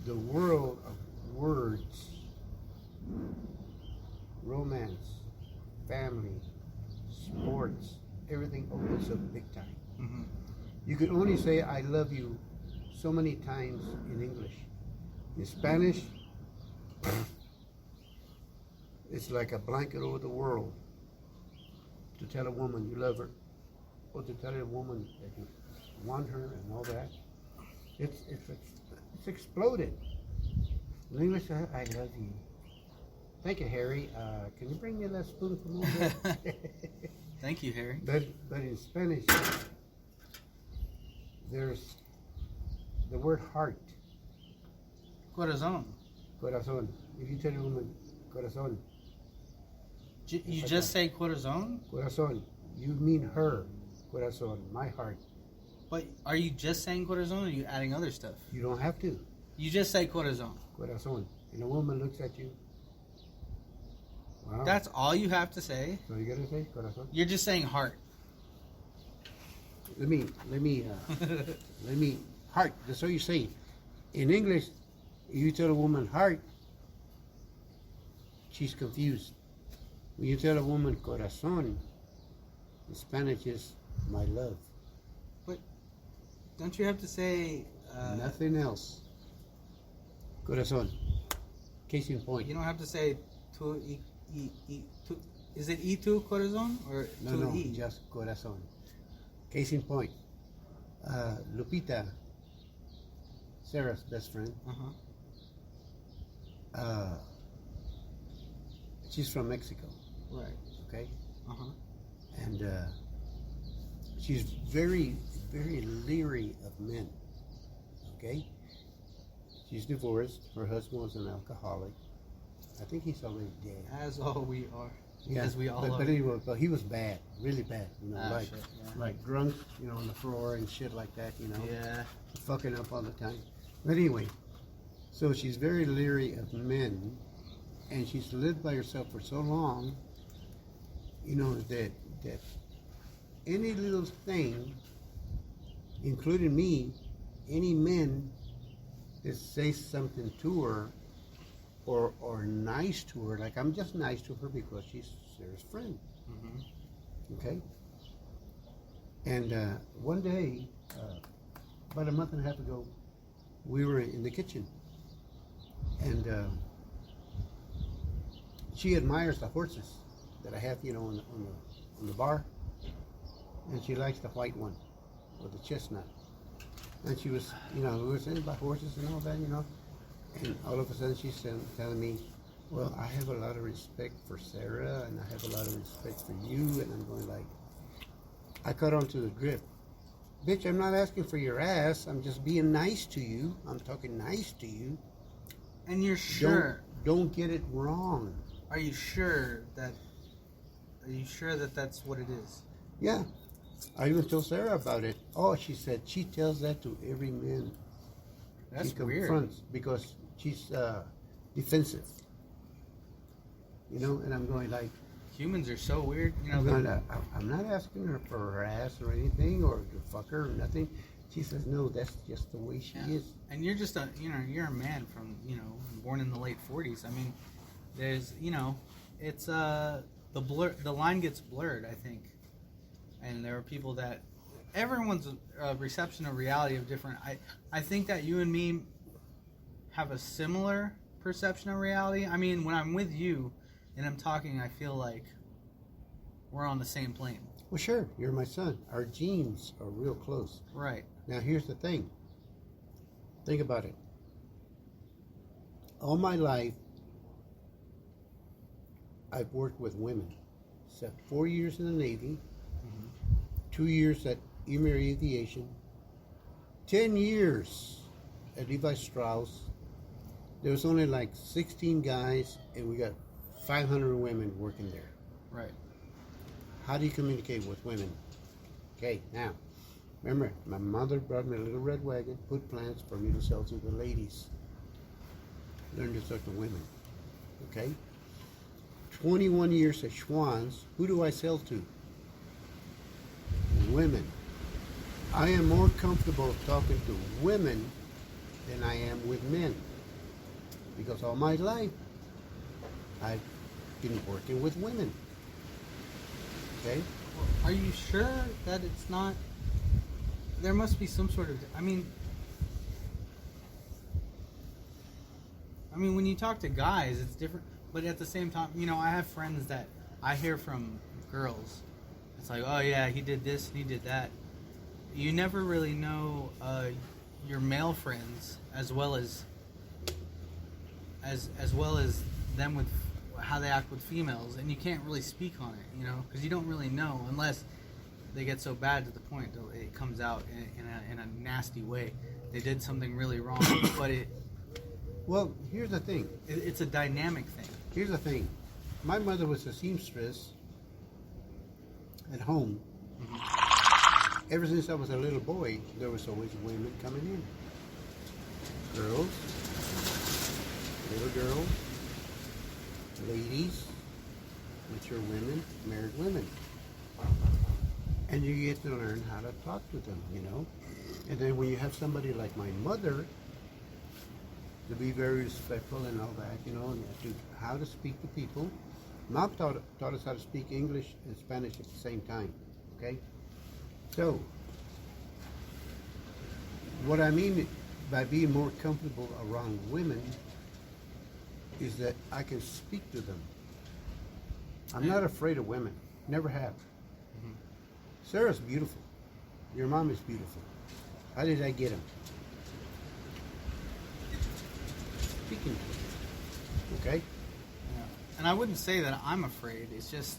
the world of words, romance, family, sports, everything opens up big time. Mm-hmm. You could only say I love you so many times in English. In Spanish, it's like a blanket over the world to tell a woman you love her, or to tell a woman that you want her and all that. It's exploded. In English, I love you. Thank you, Harry. Can you bring me that spoon from over there? Thank you, Harry. But in Spanish, there's the word heart, Corazón. corazón. If you tell a woman, corazón, You just say corazón? corazón, you mean her, corazón, my heart. But are you just saying corazón or are you adding other stuff? You don't have to, You just say corazón. corazón. And a woman looks at you. Wow. That's all you have to say? So you gotta say corazón. You're just saying heart. Let me heart. That's what you say. In English, if you tell a woman heart, she's confused. When you tell a woman corazón, in Spanish is my love. Don't you have to say... Nothing else. Corazón. Case in point. You don't have to say... is it y tu corazón or tu No, y? just corazón. Case in point. Lupita, Sarah's best friend, Uh-huh. she's from Mexico, Right. okay? Uh-huh. And she's very, very leery of men, okay? She's divorced. Her husband was an alcoholic. I think he's already dead. As all we are. Yeah, As we all but are. anyway, but he was bad, really bad. You know, like Shit, yeah. like drunk, you know, on the floor and shit like that. You know, Yeah. fucking up all the time. But anyway, so she's very leery of men, and she's lived by herself for so long. You know that any little thing, including me, any men that say something to her or nice to her, like I'm just nice to her because she's Sarah's friend, Mm-hmm. okay? And one day, about a month and a half ago, we were in the kitchen, and she admires the horses that I have, you know, on the bar, and she likes the white one, or the chestnut. And she was, you know, we were saying about horses and all that, you know, and all of a sudden she's telling me, well, I have a lot of respect for Sarah, and I have a lot of respect for you, and I'm going like, I caught on to the grip. Bitch, I'm not asking for your ass, I'm just being nice to you. I'm talking nice to you. And you're sure? Don't get it wrong. Are you sure that that's what it is? Yeah. I even told Sarah about it. Oh, she said she tells that to every man. That's She weird. confronts because she's defensive. You know, and I'm going like, Humans are so weird. You know, I'm not asking her for her ass or anything or to fuck her or nothing. She says, no, that's just the way she is. And you're just you're a man from, born in the late 40s. I mean, there's, it's the line gets blurred, I think. And there are people that everyone's reception of reality of different. I think that you and me have a similar perception of reality. I mean, when I'm with you and I'm talking, I feel like we're on the same plane. Well, sure, you're my son. Our genes are real close. Right. Now, here's the thing. Think about it. All my life, I've worked with women. Except 4 years in the Navy, 2 years at Emir Aviation, 10 years at Levi Strauss. There was only like 16 guys, and we got 500 women working there. Right. How do you communicate with women? Okay, now, remember, my mother brought me a little red wagon, put plants for me to sell to the ladies. Learn to talk to women, okay? 21 years at Schwann's, who do I sell to? Women. I am more comfortable talking to women than I am with men. because all my life I've been working with women. Okay? Are you sure that it's not? There must be some sort of. I mean, when you talk to guys, it's different. But at the same time, I have friends that I hear from girls. It's like, oh yeah, he did this and he did that. You never really know your male friends as well as them with how they act with females, and you can't really speak on it, because you don't really know unless they get so bad to the point that it comes out in a nasty way. They did something really wrong, but Well, here's the thing. it's a dynamic thing. Here's the thing. My mother was a seamstress at home. Mm-hmm. Ever since I was a little boy, there was always women coming in. Girls, little girls, ladies, mature women, married women. And you get to learn how to talk to them, And then when you have somebody like my mother, to be very respectful and all that, and how to speak to people. Mom taught us how to speak English and Spanish at the same time, okay? So, what I mean by being more comfortable around women is that I can speak to them. I'm not afraid of women. Never have. Mm-hmm. Sarah's beautiful. Your mom is beautiful. How did I get them? Speaking to them. Okay? Yeah. And I wouldn't say that I'm afraid. It's just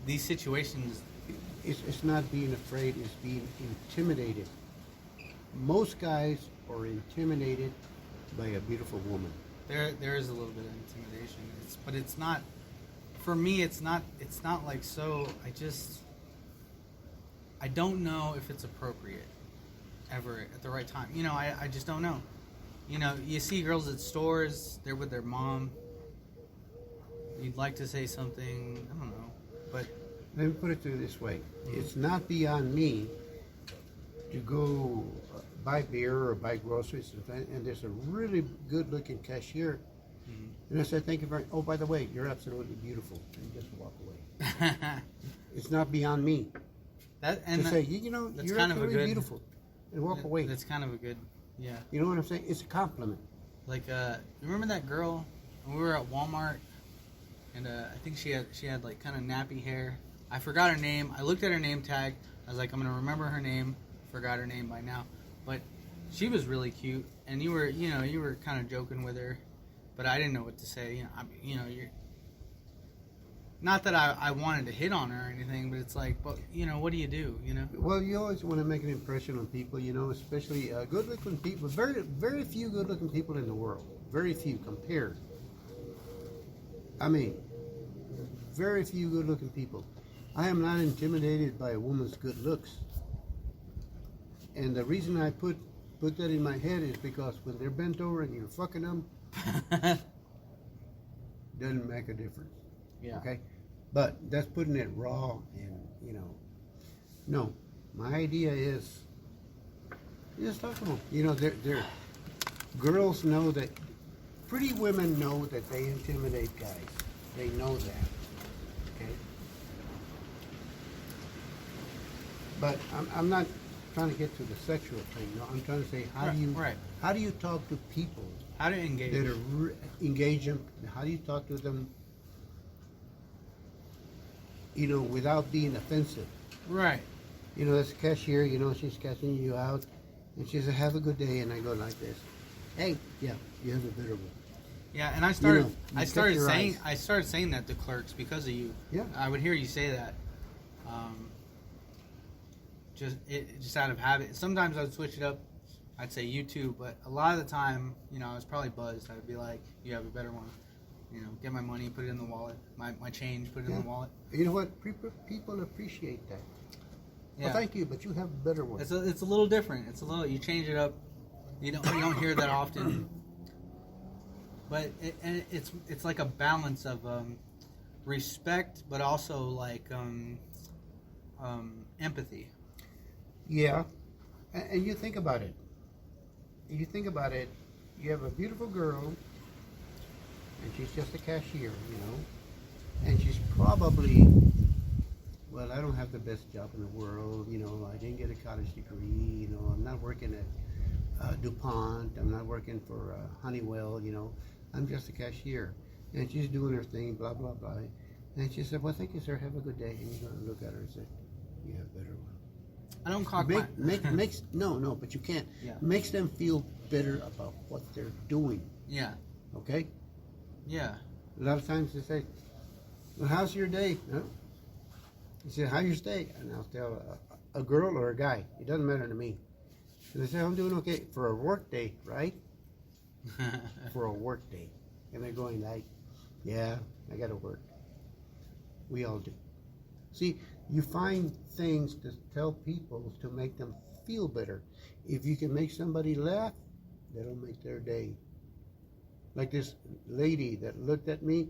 these situations. It's not being afraid, it's being intimidated. Most guys are intimidated by a beautiful woman. There is a little bit of intimidation. But it's not. For me, it's not like so. I don't know if it's appropriate ever at the right time. I just don't know. You see girls at stores, they're with their mom. You'd like to say something, I don't know, but... Let me put it to you this way. It's not beyond me to go buy beer or buy groceries, and there's a really good-looking cashier, and I said, thank you very much. Oh, by the way, you're absolutely beautiful, and just walk away. It's not beyond me say, you're absolutely beautiful, and walk away. That's kind of a good, yeah. You know what I'm saying? It's a compliment. Like, remember that girl? When we were at Walmart, and I think she had like kind of nappy hair. I forgot her name. I looked at her name tag. I was like, I'm gonna remember her name. Forgot her name by now, but she was really cute. And you were kind of joking with her, but I didn't know what to say. You're not that I wanted to hit on her or anything, but it's like, but what do you do? Well, you always want to make an impression on people, especially good-looking people. Very, very few good-looking people in the world. Very few compared. I mean, very few good-looking people. I am not intimidated by a woman's good looks. And the reason I put that in my head is because when they're bent over and you're fucking them, doesn't make a difference. Yeah. Okay? But that's putting it raw and, no. My idea is, just talk to them. They're girls know that, pretty women know that they intimidate guys. They know that. Okay? But I'm not trying to get to the sexual thing. No, I'm trying to say, how do you talk to people? How to engage? That are engage them. How do you talk to them? Without being offensive. Right. As a cashier, she's catching you out, and she says, "Have a good day," and I go like this. Hey, yeah, you have a better one. Yeah, and I started saying that to clerks because of you. Yeah. I would hear you say that. Just out of habit. Sometimes I'd switch it up. I'd say you too, but a lot of the time, I was probably buzzed. I'd be like, "You have a better one." Get my money, put it in the wallet. My change, put it in the wallet. You know what? People appreciate that. Yeah. Well, thank you, but you have a better one. It's a little different. You change it up. You don't hear that often. But it's like a balance of respect, but also like empathy. Yeah, and you think about it. You have a beautiful girl, and she's just a cashier, and she's probably, well, I don't have the best job in the world, I didn't get a college degree, I'm not working at DuPont, I'm not working for Honeywell, I'm just a cashier. And she's doing her thing, blah, blah, blah. And she said, well, thank you, sir, have a good day. And he's going to look at her and say, you have a better one. I don't cock Makes no, but you can't. Yeah. Makes them feel better about what they're doing. Yeah. Okay? Yeah. A lot of times they say, well, how's your day? No. He said, how's your day? And I'll tell a girl or a guy. It doesn't matter to me. And they say, I'm doing okay for a work day, right? For a work day. And they're going like, yeah, I got to work. We all do. See, you find things to tell people to make them feel better. If you can make somebody laugh, that'll make their day. Like this lady that looked at me,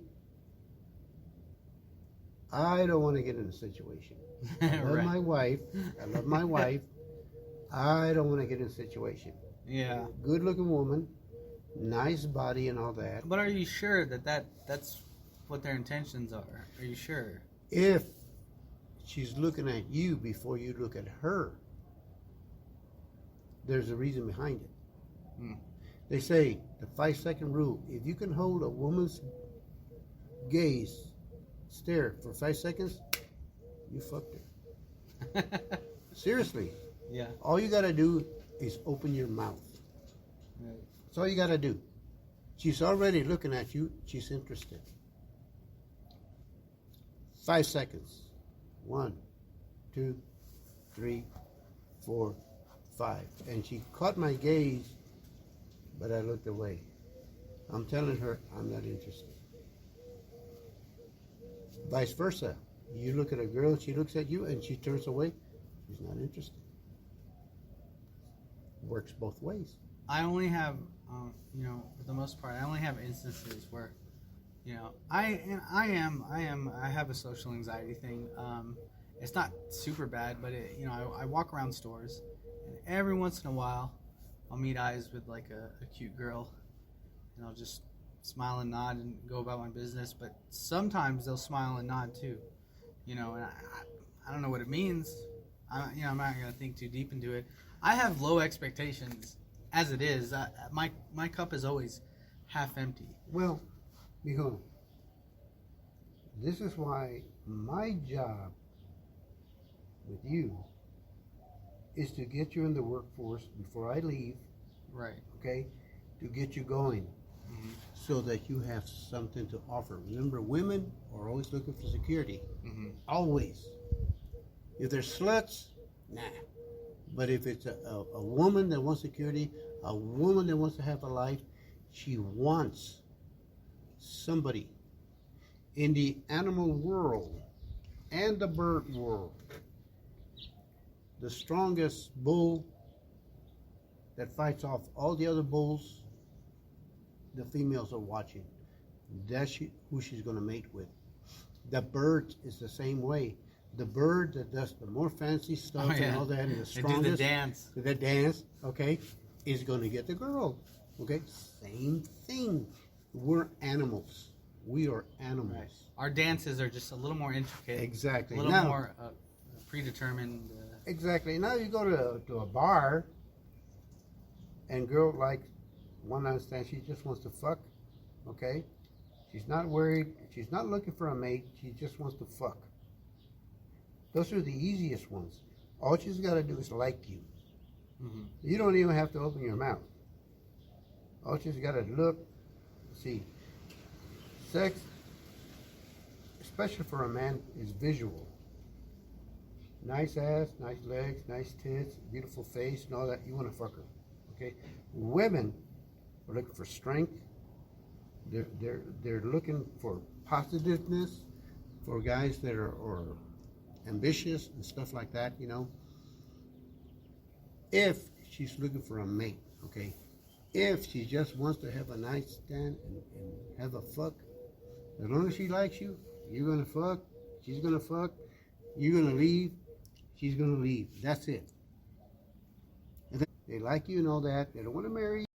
I don't want to get in a situation. I love Right. my wife. I love my wife. I don't want to get in a situation. Yeah. Good looking woman, nice body and all that. But are you sure that's what their intentions are? Are you sure? If she's looking at you before you look at her, there's a reason behind it. Hmm. They say the 5-second rule: if you can hold a woman's gaze, stare for 5 seconds, you fucked her. Seriously. Yeah. All you gotta do is open your mouth. Right. That's all you gotta do. She's already looking at you. She's interested. 5 seconds. 1, 2, 3, 4, 5. And she caught my gaze, but I looked away. I'm telling her I'm not interested. Vice versa. You look at a girl, she looks at you, and she turns away. She's not interested. Works both ways. I only have, for the most part, I only have instances where, I have a social anxiety thing. It's not super bad, but I walk around stores, and every once in a while, I'll meet eyes with like a cute girl, and I'll just smile and nod and go about my business. But sometimes they'll smile and nod too, and I don't know what it means. I'm not gonna think too deep into it. I have low expectations as it is. My cup is always half empty. Well, mijo, this is why my job with you is to get you in the workforce before I leave, Right. okay, to get you going Mm-hmm. so that you have something to offer. Remember, women are always looking for security. Mm-hmm. Always. If they're sluts, nah. But if it's a woman that wants security, a woman that wants to have a life, she wants somebody in the animal world and the bird world. The strongest bull that fights off all the other bulls, the females are watching. That's who she's going to mate with. The bird is the same way. The bird that does the more fancy stuff and all that, and the They strongest, do the dance. the dance, okay, is going to get the girl. Okay, same thing. We're animals. We are animals. Right. Our dances are just a little more intricate. Exactly. A little Now- more predetermined. Exactly. Now you go to a bar, and girl likes one night stand. She just wants to fuck. Okay, she's not worried. She's not looking for a mate. She just wants to fuck. Those are the easiest ones. All she's got to do is like you. Mm-hmm. You don't even have to open your mouth. All she's got to look, see. Sex, especially for a man, is visual. Nice ass, nice legs, nice tits, beautiful face, and all that. You want to fuck her, okay? Women are looking for strength. They're looking for positiveness, for guys that are ambitious and stuff like that. If she's looking for a mate, okay? If she just wants to have a nightstand and have a fuck, as long as she likes you, you're gonna fuck, she's gonna fuck, you're gonna leave, she's gonna leave. That's it. If they like you and all that, they don't want to marry you.